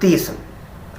30।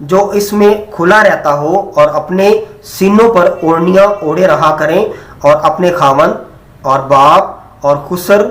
جو اس میں کھلا رہتا ہو اور اپنے سینوں پر اوڑھنیاں اوڑھے رہا کریں اور اپنے خاوند اور باپ اور خسر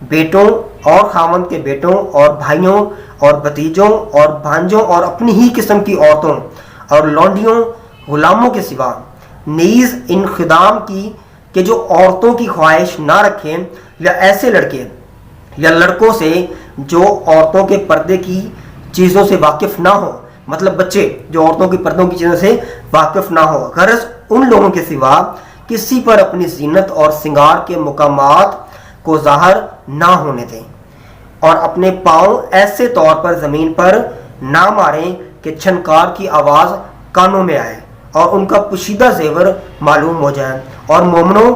بیٹوں اور خاوند کے بیٹوں اور بھائیوں اور بھتیجوں اور بھانجوں اور اپنی ہی قسم کی عورتوں اور لونڈیوں غلاموں کے سوا نیز ان خدام کی کہ جو عورتوں کی خواہش نہ رکھیں یا ایسے لڑکے یا لڑکوں سے جو عورتوں کے پردے کی چیزوں سے واقف نہ ہو، مطلب بچے جو عورتوں کی پردوں کی چیزوں سے واقف نہ ہو، غرض ان لوگوں کے سوا کسی پر اپنی زینت اور سنگار کے مقامات کو ظاہر نہ ہونے دیں، اور اپنے پاؤں ایسے طور پر زمین پر نہ ماریں کہ چھنکار کی آواز کانوں میں آئے اور ان کا پوشیدہ زیور معلوم ہو جائے۔ اور مومنوں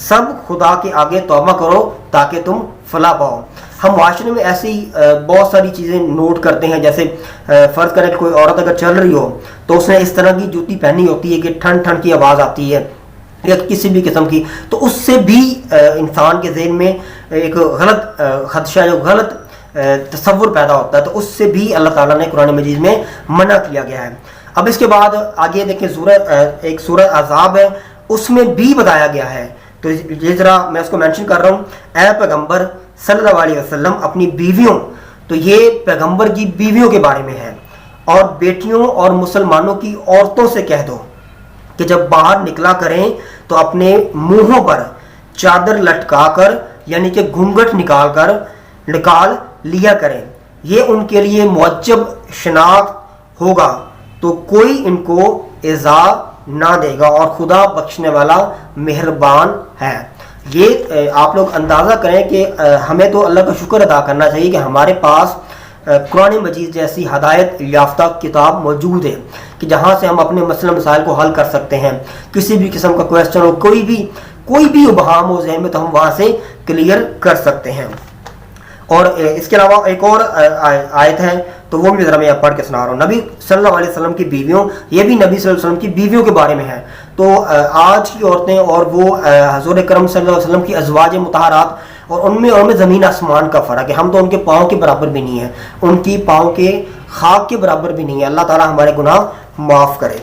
سب خدا کے آگے توبہ کرو تاکہ تم فلاح پاؤ۔ ہم معاشرے میں ایسی بہت ساری چیزیں نوٹ کرتے ہیں، جیسے فرض کریں کہ کوئی عورت اگر چل رہی ہو تو اس نے اس طرح کی جوتی پہنی ہوتی ہے کہ ٹھنڈ ٹھنڈ کی آواز آتی ہے یا کسی بھی قسم کی، تو اس سے بھی انسان کے ذہن میں ایک غلط خدشہ جو غلط تصور پیدا ہوتا ہے، تو اس سے بھی اللہ تعالیٰ نے قرآن مجید میں منع کیا گیا ہے۔ اب اس کے بعد آگے دیکھیں ایک سورہ عذاب ہے، اس میں بھی بتایا گیا ہے، تو یہ ذرا میں اس کو مینشن کر رہا ہوں۔ اے پیغمبر صلی اللہ علیہ وسلم اپنی بیویوں، تو یہ پیغمبر کی بیویوں کے بارے میں ہے، اور بیٹیوں اور مسلمانوں کی عورتوں سے کہہ دو کہ جب باہر نکلا کریں تو اپنے منہوں پر چادر لٹکا کر یعنی کہ گھونگھٹ نکال لیا کریں، یہ ان کے لیے معجب شناخت ہوگا تو کوئی ان کو ایذا نہ دے گا، اور خدا بخشنے والا مہربان ہے۔ یہ آپ لوگ اندازہ کریں کہ ہمیں تو اللہ کا شکر ادا کرنا چاہیے کہ ہمارے پاس قرآن مجید جیسی ہدایت یافتہ کتاب موجود ہے کہ جہاں سے ہم اپنے مسئلہ مسائل کو حل کر سکتے ہیں، کسی بھی قسم کا کویسچن ہو، کوئی بھی ابہام ہو ذہن میں، تو ہم وہاں سے کلیئر کر سکتے ہیں۔ اور اس کے علاوہ ایک اور آیت ہے، تو وہ بھی ذرا میں پڑھ کے سنا رہا ہوں۔ نبی صلی اللہ علیہ وسلم کی بیویوں، یہ بھی نبی صلی اللہ علیہ وسلم کی بیویوں کے بارے میں ہے۔ تو آج کی عورتیں اور وہ حضور اکرم صلی اللہ علیہ وسلم کی ازواج مطہرات، اور ان میں زمین آسمان کا فرق ہے۔ ہم تو ان کے پاؤں کے برابر بھی نہیں ہیں، ان کی پاؤں کے خاک کے برابر بھی نہیں ہے۔ اللہ تعالیٰ ہمارے گناہ معاف کرے۔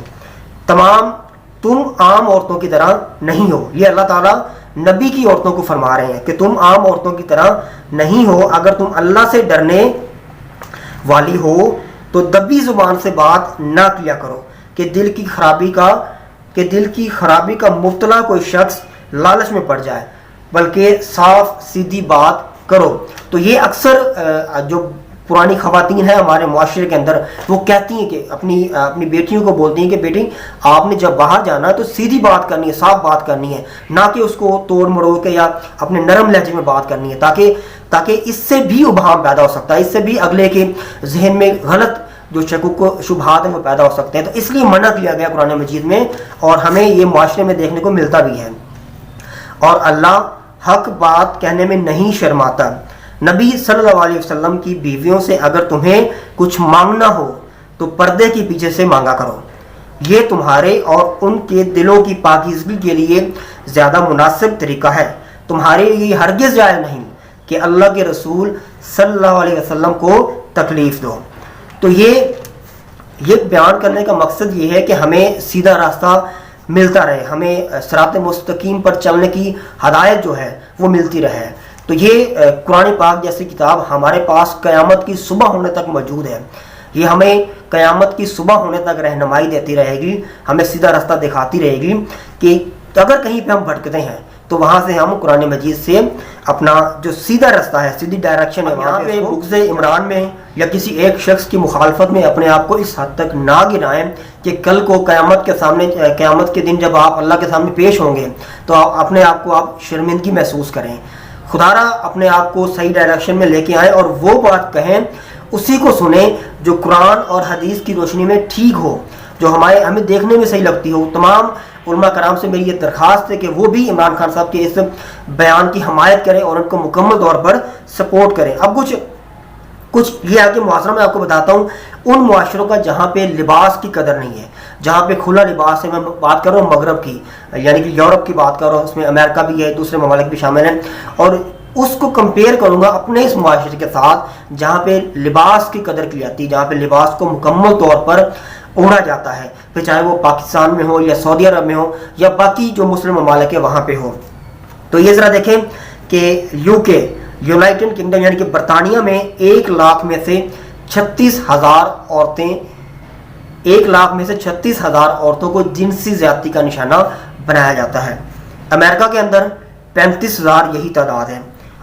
تم عام عورتوں کی طرح نہیں ہو، یہ اللہ تعالیٰ نبی کی عورتوں کو فرما رہے ہیں کہ تم عام عورتوں کی طرح نہیں ہو، اگر تم اللہ سے ڈرنے والی ہو تو دبی زبان سے بات نہ کیا کرو کہ دل کی خرابی کا مبتلا کوئی شخص لالچ میں پڑ جائے، بلکہ صاف سیدھی بات کرو۔ تو یہ اکثر جو پرانی خواتین ہیں ہمارے معاشرے کے اندر، وہ کہتی ہیں کہ اپنی بیٹیوں کو بولتی ہیں کہ بیٹی آپ نے جب باہر جانا ہے تو سیدھی بات کرنی ہے، صاف بات کرنی ہے، نہ کہ اس کو توڑ مڑوڑ کے یا اپنے نرم لہجے میں بات کرنی ہے، تاکہ اس سے بھی ابہام پیدا ہو سکتا ہے، اس سے بھی اگلے کے ذہن میں غلط جو شکوک و شبہات ہیں وہ پیدا ہو سکتے ہیں۔ تو اس لیے منع کیا گیا قرآن مجید میں، اور ہمیں یہ معاشرے میں دیکھنے کو ملتا بھی ہے۔ اور اللہ حق بات کہنے میں نہیں شرماتا۔ نبی صلی اللہ علیہ وسلم کی بیویوں سے اگر تمہیں کچھ مانگنا ہو تو پردے کے پیچھے سے مانگا کرو، یہ تمہارے اور ان کے دلوں کی پاکیزگی کے لیے زیادہ مناسب طریقہ ہے۔ تمہارے لیے ہرگز جائز نہیں کہ اللہ کے رسول صلی اللہ علیہ وسلم کو تکلیف دو۔ تو یہ بیان کرنے کا مقصد یہ ہے کہ ہمیں سیدھا راستہ ملتا رہے، ہمیں صراط مستقیم پر چلنے کی ہدایت جو ہے وہ ملتی رہے۔ تو یہ قرآن پاک جیسی کتاب ہمارے پاس قیامت کی صبح ہونے تک موجود ہے، یہ ہمیں قیامت کی صبح ہونے تک رہنمائی دیتی رہے گی، ہمیں سیدھا راستہ دکھاتی رہے گی کہ اگر کہیں پہ ہم بھٹکتے ہیں تو وہاں سے ہم قرآن مجید سے اپنا جو سیدھا راستہ ہے، سیدھی ڈائریکشن ہے، وہاں پہ بغض عمران میں یا کسی ایک شخص کی مخالفت میں اپنے آپ کو اس حد تک نہ گرائیں کہ کل کو قیامت کے دن جب آپ اللہ کے سامنے پیش ہوں گے تو اپنے آپ کو آپ شرمندگی محسوس کریں۔ خدا را اپنے آپ کو صحیح ڈائریکشن میں لے کے آئیں اور وہ بات کہیں، اسی کو سنیں جو قرآن اور حدیث کی روشنی میں ٹھیک ہو، جو ہمیں دیکھنے میں صحیح لگتی ہو۔ تمام علماء کرام سے میری یہ درخواست ہے کہ وہ بھی عمران خان صاحب کے اس بیان کی حمایت کریں اور ان کو مکمل طور پر سپورٹ کریں۔ اب کچھ یہ ہے کہ معاشرہ میں آپ کو بتاتا ہوں، ان معاشروں کا جہاں پہ لباس کی قدر نہیں ہے، جہاں پہ کھلا لباس ہے، میں بات کر رہا ہوں مغرب کی، یعنی کہ یورپ کی بات کر رہا ہوں، اس میں امریکہ بھی ہے، دوسرے ممالک بھی شامل ہیں، اور اس کو کمپیئر کروں گا اپنے اس معاشرے کے ساتھ جہاں پہ لباس کی قدر کی جاتی ہے، جہاں پہ لباس کو مکمل طور پر اوڑھا جاتا ہے، پھر چاہے وہ پاکستان میں ہو یا سعودی عرب میں ہو یا باقی جو مسلم ممالک ہیں وہاں پہ ہو۔ تو یہ ذرا دیکھیں کہ یو کے یونائٹڈ کنگڈم یعنی کہ برطانیہ میں 1 لاکھ میں سے 36,000 عورتیں 1 لاکھ میں سے 36,000 عورتوں کو جنسی زیادتی کا نشانہ بنایا جاتا ہے۔ امریکہ کے اندر 35,000 یہی تعداد ہے،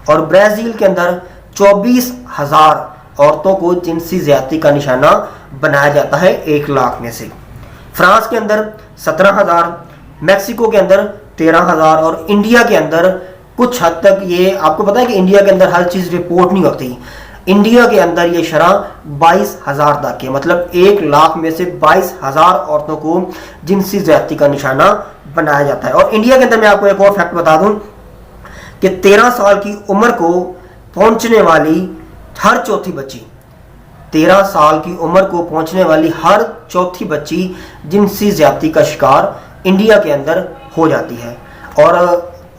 اور برازیل کے اندر 24,000 عورتوں کو جنسی زیادتی کا نشانہ بنایا جاتا ہے 1 لاکھ میں سے۔ فرانس کے اندر 17,000، میکسیکو کے اندر 13,000، اور انڈیا کے اندر کچھ حد تک یہ آپ کو پتا ہے کہ انڈیا کے اندر ہر چیز رپورٹ نہیں ہوتی، انڈیا کے اندر یہ شرح 22,000 تک ہے، مطلب 1 لاکھ میں سے 22,000 عورتوں کو جنسی زیادتی کا نشانہ بنایا جاتا ہے۔ اور انڈیا کے اندر میں آپ کو ایک اور فیکٹ بتا دوں کہ 13 سال کی عمر کو پہنچنے والی ہر چوتھی بچی 13 سال کی عمر کو پہنچنے والی ہر چوتھی بچی جنسی زیادتی کا شکار انڈیا کے اندر ہو جاتی ہے۔ اور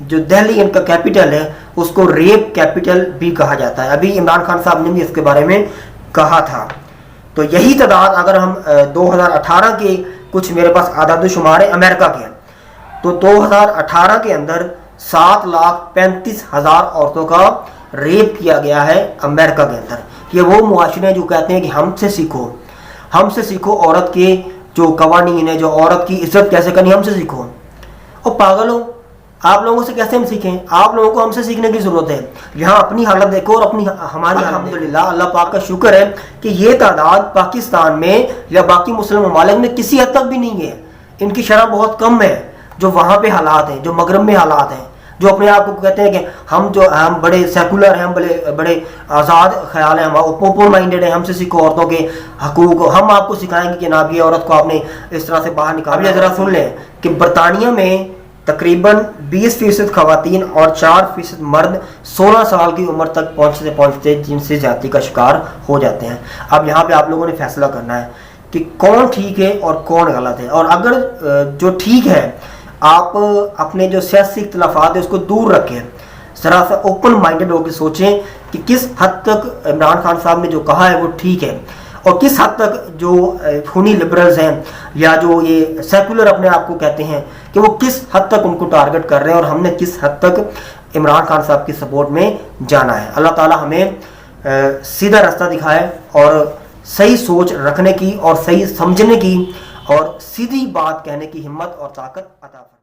جو دہلی ان کا کیپٹل ہے اس کو ریپ کیپٹل بھی کہا جاتا ہے، ابھی عمران خان صاحب نے بھی اس کے بارے میں کہا تھا۔ تو یہی تعداد اگر ہم 2018 کے کچھ میرے پاس اعداد و شمار ہے امریکہ کے، تو 2018 کے اندر 7,35,000 عورتوں کا ریپ کیا گیا ہے امریکہ کے اندر۔ یہ وہ معاشرے ہیں جو کہتے ہیں کہ ہم سے سیکھو عورت کے جو قوانین ہیں، جو عورت کی عزت کیسے کرنی، ہم سے سیکھو۔ اور پاگل ہو، آپ لوگوں سے کیسے ہم سیکھیں؟ آپ لوگوں کو ہم سے سیکھنے کی ضرورت ہے۔ یہاں اپنی حالت دیکھو اور ہماری الحمدللہ اللہ پاک کا شکر ہے کہ یہ تعداد پاکستان میں یا باقی مسلم ممالک میں کسی حد تک بھی نہیں ہے، ان کی شرح بہت کم ہے۔ جو وہاں پہ حالات ہیں، جو مغرب میں حالات ہیں، جو اپنے آپ کو کہتے ہیں کہ ہم بڑے سیکولر ہیں، ہم بڑے آزاد خیال ہیں، ہم اوپن مائنڈیڈ ہیں، ہم سے سیکھو عورتوں کے حقوق، ہم آپ کو سکھائیں گے کہ جناب یہ عورت کو آپ نے اس طرح سے باہر نکالا۔ اب یہ ذرا سن لیں کہ برطانیہ میں تقریباً 20% خواتین اور 4% مرد 16 سال کی عمر تک پہنچتے جنسی زیادتی کا شکار ہو جاتے ہیں۔ اب یہاں پہ آپ لوگوں نے فیصلہ کرنا ہے کہ کون ٹھیک ہے اور کون غلط ہے، اور اگر جو ٹھیک ہے آپ اپنے جو سیاسی اختلافات ہیں اس کو دور رکھیں، ذرا سا اوپن مائنڈڈ ہو کے سوچیں کہ کس حد تک عمران خان صاحب نے جو کہا ہے وہ ٹھیک ہے، اور کس حد تک جو خونی لبرلز ہیں یا جو یہ سیکولر اپنے آپ کو کہتے ہیں کہ وہ کس حد تک ان کو ٹارگٹ کر رہے ہیں، اور ہم نے کس حد تک عمران خان صاحب کی سپورٹ میں جانا ہے۔ اللہ تعالی ہمیں سیدھا راستہ دکھائے اور صحیح سوچ رکھنے کی اور صحیح سمجھنے کی اور سیدھی بات کہنے کی ہمت اور طاقت عطا فرمائے۔